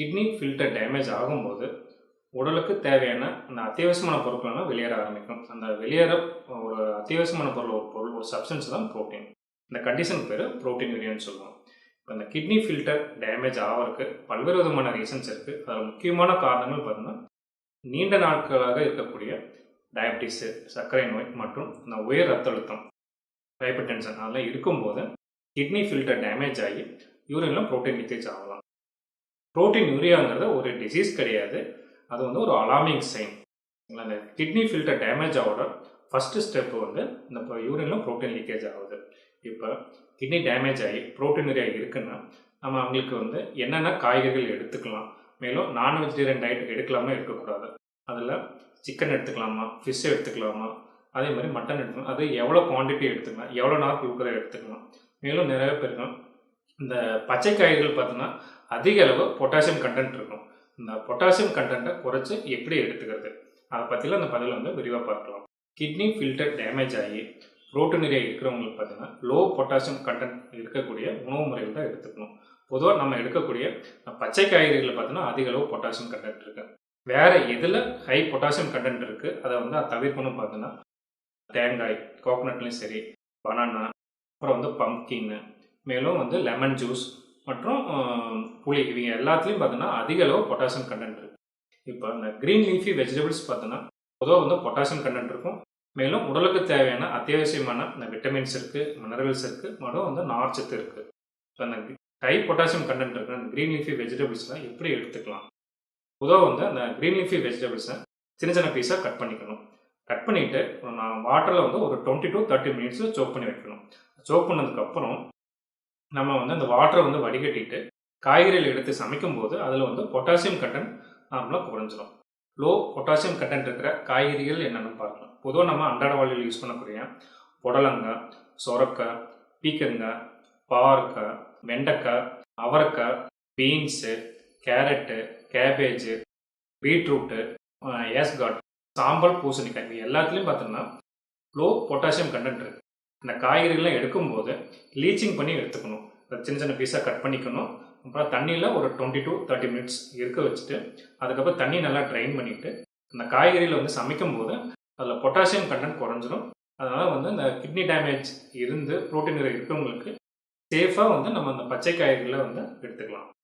Kidney filter damage ஆகும்போது உடலுக்கு தேவையான அந்த அத்தியாவசியமான பொருட்கள்லாம் வெளியேற ஆரம்பிக்கும். அந்த வெளியேற ஒரு அத்தியாவசியமான ஒரு சப்ஸ்டன்ஸ் தான் புரோட்டீன். இந்த கண்டிஷனுக்கு பேர் புரோட்டீன் யூரியான்னு சொல்லுவோம். இப்போ இந்த கிட்னி ஃபில்டர் டேமேஜ் ஆகிறதுக்கு பல்வேறு விதமான ரீசன்ஸ் இருக்குது. அதில் முக்கியமான காரணங்கள் பார்த்தீங்கன்னா நீண்ட நாட்களாக இருக்கக்கூடிய டயபிட்டிஸு, சர்க்கரை நோய் மற்றும் இந்த உயர் ரத்த அழுத்தம், ஹைப்பர் டென்ஷன் அதெல்லாம் இருக்கும்போது கிட்னி ஃபில்டர் டேமேஜ் ஆகி யூரின்ல புரோட்டீன் லீக்கேஜ் ஆகலாம். புரோட்டீன் யூரியாங்கிறது ஒரு டிசீஸ் கிடையாது, அது வந்து ஒரு அலார்மிங் சைன். அந்த கிட்னி ஃபில்டர் டேமேஜ் ஆகிற ஃபஸ்ட்டு ஸ்டெப்பு வந்து இந்த யூரினில் புரோட்டீன் லீக்கேஜ் ஆகுது. இப்போ கிட்னி டேமேஜ் ஆகி புரோட்டீன் யூரியா இருக்குன்னா நம்ம அவங்களுக்கு வந்து என்னென்ன காய்கறிகள் எடுத்துக்கலாம், மேலும் நான் வெஜிடேரியன் டயட் எடுக்கலாமா இருக்கக்கூடாது, அதில் சிக்கன் எடுத்துக்கலாமா, ஃபிஷ் எடுத்துக்கலாமா, அதே மாதிரி மட்டன் எடுத்துக்கலாம், அது எவ்வளோ குவான்டிட்டி எடுத்துக்கலாம், எவ்வளோ நாள் கொடுக்குற எடுத்துக்கலாம். மேலும் நிறைய பேருக்கு இந்த பச்சை காய்கறிகள் பார்த்தோன்னா அதிக அளவு பொட்டாசியம் கண்டென்ட் இருக்கும். இந்த பொட்டாசியம் கண்டென்ட்டை குறைச்சி எப்படி எடுத்துக்கிறது அதை பற்றிலாம் அந்த பதிவில் வந்து விரிவாக பார்க்கலாம். கிட்னி ஃபில்டர் டேமேஜ் ஆகி புரோட்டீன் யூரியா இருக்கிறவங்களுக்கு பார்த்தீங்கன்னா லோ பொட்டாசியம் கண்டென்ட் இருக்கக்கூடிய உணவு முறைகள் தான் எடுத்துக்கணும். பொதுவாக நம்ம எடுக்கக்கூடிய பச்சை காய்கறிகளில் பார்த்தீங்கன்னா அதிக அளவு பொட்டாசியம் கண்டென்ட் இருக்குது. வேறு எதில் ஹை பொட்டாசியம் கண்டென்ட் இருக்குது அதை வந்து தவிர்க்கணும் பார்த்தீங்கன்னா தேங்காய், கோகோனட்லேயும் சரி, பனானா, அப்புறம் வந்து பம்ப்கின்னு, மேலும் வந்து லெமன் ஜூஸ் மற்றும் புளி, இவங்க எல்லாத்துலேயும் பார்த்தீங்கன்னா அதிக அளவு பொட்டாசியம் கண்டென்ட் இருக்குது. இப்போ இந்த க்ரீன் லீஃபி வெஜிடபிள்ஸ் பார்த்தோன்னா பொதுவாக வந்து பொட்டாசியம் கண்டென்ட் இருக்கும். மேலும் உடலுக்கு தேவையான அத்தியாவசியமான இந்த விட்டமின்ஸ் இருக்குது, மினரல்ஸ் இருக்குது, மற்றும் வந்து நார்ச்சத்து இருக்குது. இப்போ அந்த ஹை பொட்டாசியம் கண்டென்ட் இருக்கிற அந்த க்ரீன் லீஃபி வெஜிடபிள்ஸ்லாம் எப்படி எடுத்துக்கலாம்? பொதுவாக வந்து அந்த க்ரீன் லீஃபி வெஜிடபிள்ஸை சின்ன சின்ன பீஸாக கட் பண்ணிக்கணும். கட் பண்ணிவிட்டு நான் வாட்டரில் வந்து ஒரு 20 to 30 மினிட்ஸ் சோக் பண்ணி வைக்கணும். சோக் பண்ணதுக்கப்புறம் நம்ம வந்து அந்த வாட்டரை வந்து வடிகட்டிட்டு காய்கறிகள் எடுத்து சமைக்கும் போது அதில் வந்து பொட்டாசியம் கண்டென்ட் நார்மலாக குறைஞ்சிடும். லோ பொட்டாசியம் கண்டென்ட் இருக்கிற காய்கறிகள் என்னென்னு பார்க்கலாம். பொதுவாக நம்ம அன்றாட வாழ்வில் யூஸ் பண்ணக்கூடிய புடலங்காய், சொரக்காய், பீக்கங்காய், பாவற்காய், வெண்டைக்காய், அவரைக்காய், பீன்ஸு, கேரட்டு, கேபேஜு, பீட்ரூட்டு, ஏஸ்காட், சாம்பல், பூசணிக்காய், இது எல்லாத்துலேயும் பார்த்தோம்னா லோ பொட்டாசியம் கண்டென்ட் இருக்குது. இந்த காய்கறிகள்லாம் எடுக்கும்போது லீச்சிங் பண்ணி எடுத்துக்கணும். சின்ன சின்ன பீஸாக கட் பண்ணிக்கணும். அப்புறம் தண்ணியில் ஒரு 20 to 30 மினிட்ஸ் இருக்க வச்சுட்டு அதுக்கப்புறம் தண்ணி நல்லா ட்ரைன் பண்ணிவிட்டு அந்த காய்கறியில் வந்து சமைக்கும் போது அதில் பொட்டாசியம் கண்டென்ட் குறைஞ்சிரும். அதனால் வந்து இந்த கிட்னி டேமேஜ் இருந்து புரோட்டீன் இருக்கிறவங்களுக்கு சேஃபாக வந்து நம்ம அந்த பச்சை காய்கறிகளை வந்து எடுத்துக்கலாம்.